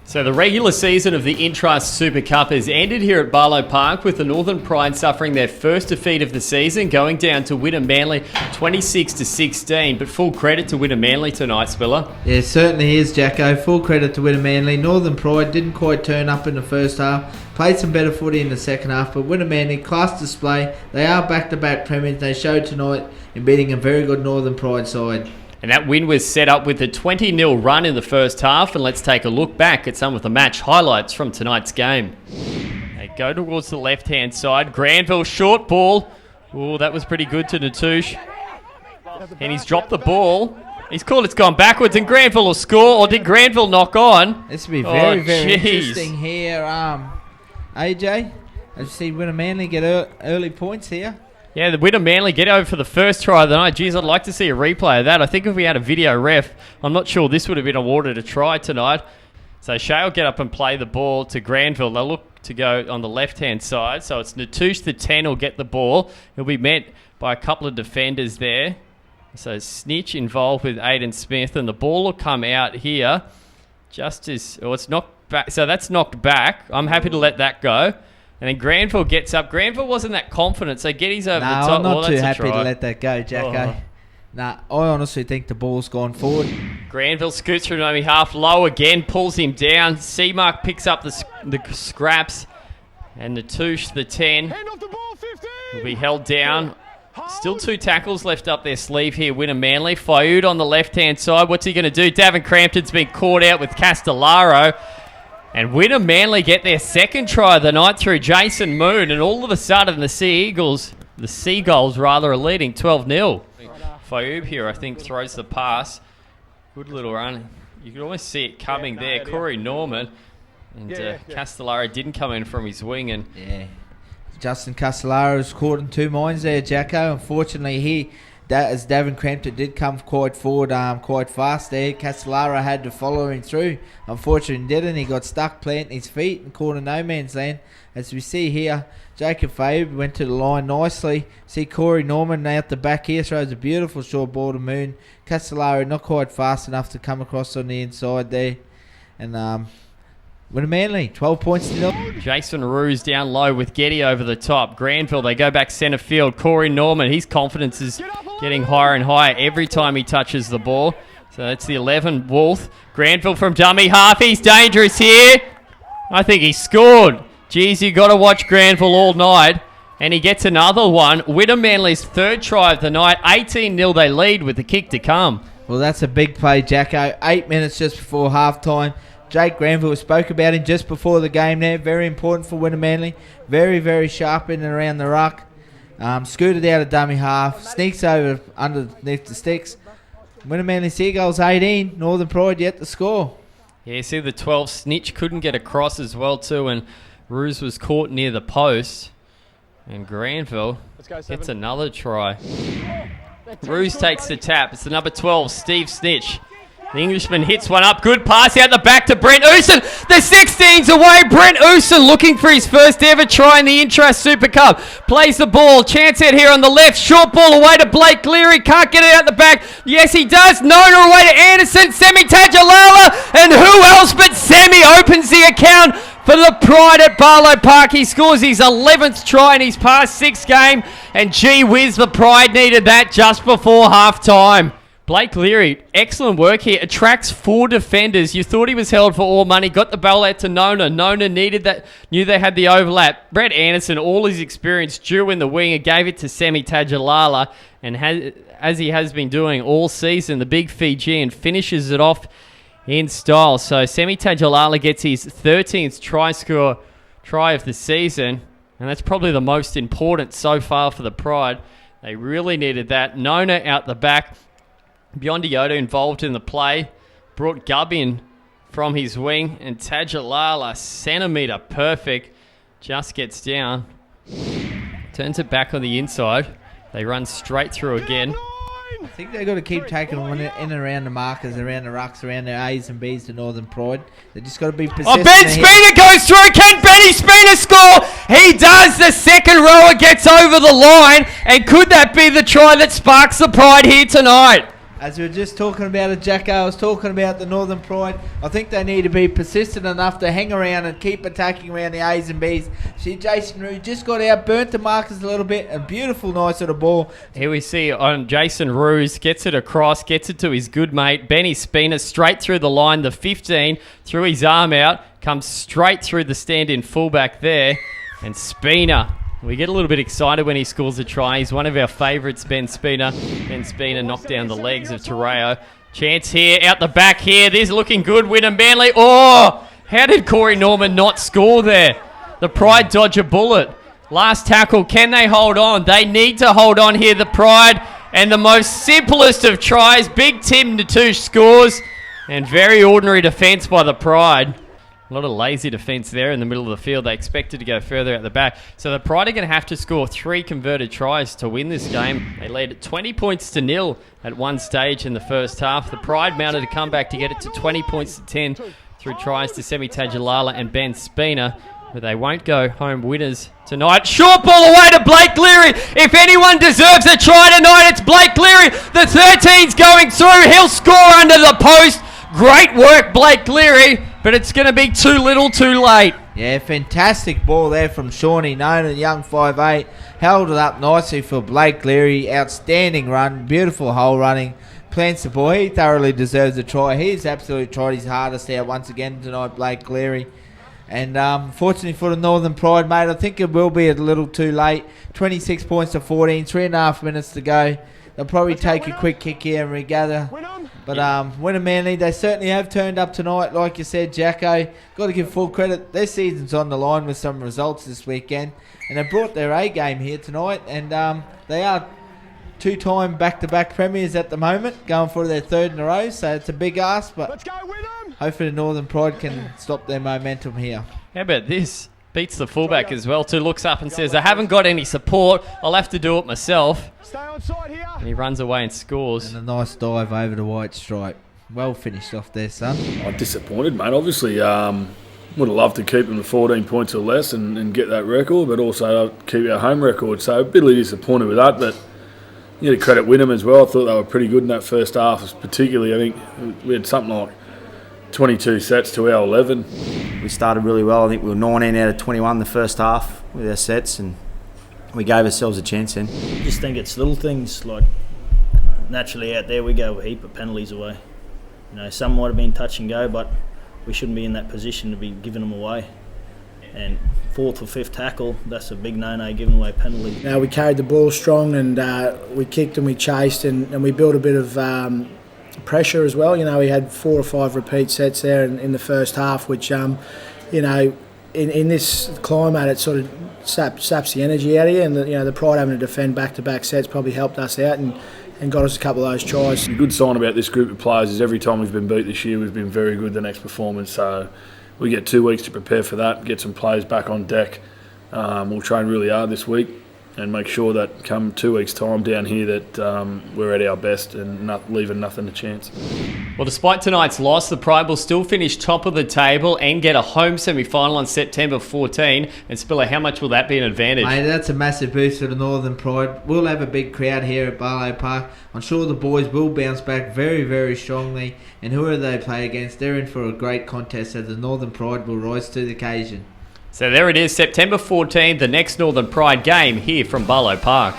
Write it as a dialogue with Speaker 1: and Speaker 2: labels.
Speaker 1: So the regular season of the Intrust Super Cup has ended here at Barlow Park, with the Northern Pride suffering their first defeat of the season, going down to Wynnum Manly 26-16. But full credit to Wynnum Manly tonight, Spiller.
Speaker 2: Yeah, certainly is, Jacko. Full credit to Wynnum Manly. Northern Pride didn't quite turn up in the first half, played some better footy in the second half, but Wynnum Manly, class display. They are back-to-back premiers. They showed tonight in beating a very good Northern Pride side.
Speaker 1: And that win was set up with a 20-0 run in the first half. And let's take a look back at some of the match highlights from tonight's game. They go towards the left-hand side. Granville, short ball. Oh, that was pretty good to Natush. And he's dropped the ball. He's called it's gone backwards, and Granville will score. Or did Granville knock on?
Speaker 2: This will be very interesting here, AJ. As you see Wynnum Manly get early points here.
Speaker 1: Yeah, the Wynnum Manly get over for the first try of the night. Geez, I'd like to see a replay of that. I think if we had a video ref, I'm not sure this would have been awarded a try tonight. So Shea will get up and play the ball to Granville. They'll look to go on the left-hand side. So it's Natush, the 10, will get the ball. He'll be met by a couple of defenders there. So Snitch involved with Aiden Smith, and the ball will come out here just as... Oh, it's knocked back. So that's knocked back. I'm happy to let that go. And then Granville gets up. Granville wasn't that confident, so Geddes over the top.
Speaker 2: I'm not too happy to let that go, Jacko. I honestly think the ball's gone forward.
Speaker 1: Granville scoots from maybe half low again, pulls him down. Seamark picks up the scraps. And Natush, the 10, will be held down. Still 2 tackles left up their sleeve here, Wynnum Manly. Fayud on the left-hand side. What's he going to do? Davin Crampton's been caught out with Castellaro. And Wynnum Manly get their second try of the night through Jason Moon, and all of a sudden the Seagulls are leading 12-0. Fayub here, I think, throws the pass. Good little run. You can almost see it coming there. Corey Norman. And Castellaro didn't come in from his wing. And
Speaker 2: Justin Castellaro's caught in 2 minds there, Jacko. Unfortunately, as Davin Crampton did come quite forward quite fast there, Castellaro had to follow him through. Unfortunately, he didn't. He got stuck planting his feet and caught in no man's land. As we see here, Jacob Fabe went to the line nicely. See Corey Norman out the back here, throws a beautiful short ball to Moon. Castellaro not quite fast enough to come across on the inside there. And Wynnum Manly, 12 points to 0.
Speaker 1: Jason Ruse down low with Getty over the top. Granville, they go back centre field. Corey Norman, his confidence is getting higher and higher every time he touches the ball. So that's the 11, Wolf. Granville from dummy half. He's dangerous here. I think he scored. Geez, you got to watch Granville all night. And he gets another one. Wynnum Manly's 3rd try of the night. 18-0 they lead with the kick to come.
Speaker 2: Well, that's a big play, Jacko. 8 minutes just before halftime. Jake Granville spoke about him just before the game there. Very important for Wynnum Manly. Very, very sharp in and around the ruck. Scooted out of dummy half. Sneaks over underneath the sticks. Wynnum Manly Seagulls 18. Northern Pride yet to score.
Speaker 1: Yeah, you see the 12 Snitch couldn't get across as well too, and Ruse was caught near the post. And Granville gets another try. Ruse takes the tap. It's the number 12, Steve Snitch. The Englishman hits one up. Good pass out the back to Brent Ooson. The 16's away. Brent Ooson looking for his first ever try in the Intrust Super Cup. Plays the ball. Chance out here on the left. Short ball away to Blake Cleary. Can't get it out the back. Yes, he does. Nona away to Anderson. Semi Tajalala. And who else but Semi opens the account for the Pride at Barlow Park. He scores his 11th try in his past 6 game. And gee whiz, the Pride needed that just before half-time. Blake Leary, excellent work here. Attracts 4 defenders. You thought he was held for all money. Got the ball out to Nona. Nona needed that. Knew they had the overlap. Brett Anderson, all his experience, drew in the wing and gave it to Semi Tajalala. And as he has been doing all season, the big Fijian finishes it off in style. So Semi Tajalala gets his 13th try of the season. And that's probably the most important so far for the Pride. They really needed that. Nona out the back. Biondiota involved in the play, brought Gubb in from his wing, and Tajalala, centimetre perfect, just gets down, turns it back on the inside. They run straight through again.
Speaker 2: I think they've got to keep taking them in and around the markers, around the rucks, around their A's and B's to Northern Pride. They just got to be persistent.
Speaker 1: Oh, Ben Spina goes through. Can Benny Spina score? He does. The second rower gets over the line. And could that be the try that sparks the Pride here tonight?
Speaker 2: As we were just talking about it, Jacko, I was talking about the Northern Pride. I think they need to be persistent enough to hang around and keep attacking around the A's and B's. See, Jason Rue just got out, burnt the markers a little bit. A beautiful, nice little ball.
Speaker 1: Here we see on Jason Ruse, gets it across, gets it to his good mate, Benny Spina, straight through the line, the 15, threw his arm out, comes straight through the stand-in fullback there, and Spina. We get a little bit excited when he scores a try. He's one of our favourites, Ben Spina. Ben Spina knocked down the legs of Terreo. Chance here, out the back here. This is looking good. Wynnum Manly. Oh, how did Corey Norman not score there? The Pride dodge a bullet. Last tackle. Can they hold on? They need to hold on here, the Pride. And the most simplest of tries. Big Tim Natush scores. And very ordinary defence by the Pride. A lot of lazy defence there in the middle of the field. They expected to go further out the back. So the Pride are going to have to score 3 converted tries to win this game. They led at 20 points to 0 at one stage in the first half. The Pride mounted a comeback to get it to 20 points to 10 through tries to Semi Tajalala and Ben Spina. But they won't go home winners tonight. Short ball away to Blake Leary. If anyone deserves a try tonight, it's Blake Leary. The 13's going through. He'll score under the post. Great work, Blake Leary. But it's going to be too little too late.
Speaker 2: Yeah, fantastic ball there from Shawnee, known as young 5'8". Held it up nicely for Blake Leary. Outstanding run. Beautiful hole running. Plants the ball. He thoroughly deserves a try. He's absolutely tried his hardest out once again tonight, Blake Leary. And fortunately for the Northern Pride, mate, I think it will be a little too late. 26 points to 14. 3.5 minutes to go. They'll probably take a quick kick here and regather. But Wynnum Manly, they certainly have turned up tonight, like you said, Jacko. Got to give full credit. Their season's on the line with some results this weekend. And they brought their A game here tonight. And they are 2-time back-to-back premiers at the moment, going for their 3rd in a row. So it's a big ask, but
Speaker 3: let's go, Wynnum!
Speaker 2: Hopefully the Northern Pride can stop their momentum here.
Speaker 1: How about this? Beats the fullback as well too. Looks up and says, I haven't got any support. I'll have to do it myself.
Speaker 3: Stay on side here.
Speaker 1: And he runs away and scores.
Speaker 2: And a nice dive over the white stripe. Well finished off there, son.
Speaker 4: I'm disappointed, mate. Obviously, would have loved to keep them to 14 points or less and get that record, but also keep our home record. So a bit disappointed with that, but you got to credit Wynnum as well. I thought they were pretty good in that first half, particularly. I think we had something like 22 sets to our 11.
Speaker 5: We started really well. I think we were 19 out of 21 the first half with our sets, and we gave ourselves a chance then.
Speaker 6: I just think it's little things, like naturally out there we go a heap of penalties away. You know, some might have been touch and go, but we shouldn't be in that position to be giving them away. And 4th or 5th tackle, that's a big no-no, giving away penalty.
Speaker 7: You know, we carried the ball strong and we kicked and we chased and we built a bit of pressure as well. You know, we had 4 or 5 repeat sets there in the first half, which, you know, in this climate, it sort of saps the energy out of you. And the Pride having to defend back-to-back sets probably helped us out and got us a couple of those tries.
Speaker 4: The good sign about this group of players is every time we've been beat this year, we've been very good the next performance. So we get 2 weeks to prepare for that, get some players back on deck. We'll train really hard this week and make sure that come 2 weeks' time down here that we're at our best and not leaving nothing to chance.
Speaker 1: Well, despite tonight's loss, the Pride will still finish top of the table and get a home semi-final on September 14. And Spiller, how much will that be an advantage?
Speaker 2: Mate, that's a massive boost for the Northern Pride. We'll have a big crowd here at Barlow Park. I'm sure the boys will bounce back very, very strongly. And whoever they play against, they're in for a great contest, so the Northern Pride will rise to the occasion.
Speaker 1: So there it is, September 14, the next Northern Pride game here from Barlow Park.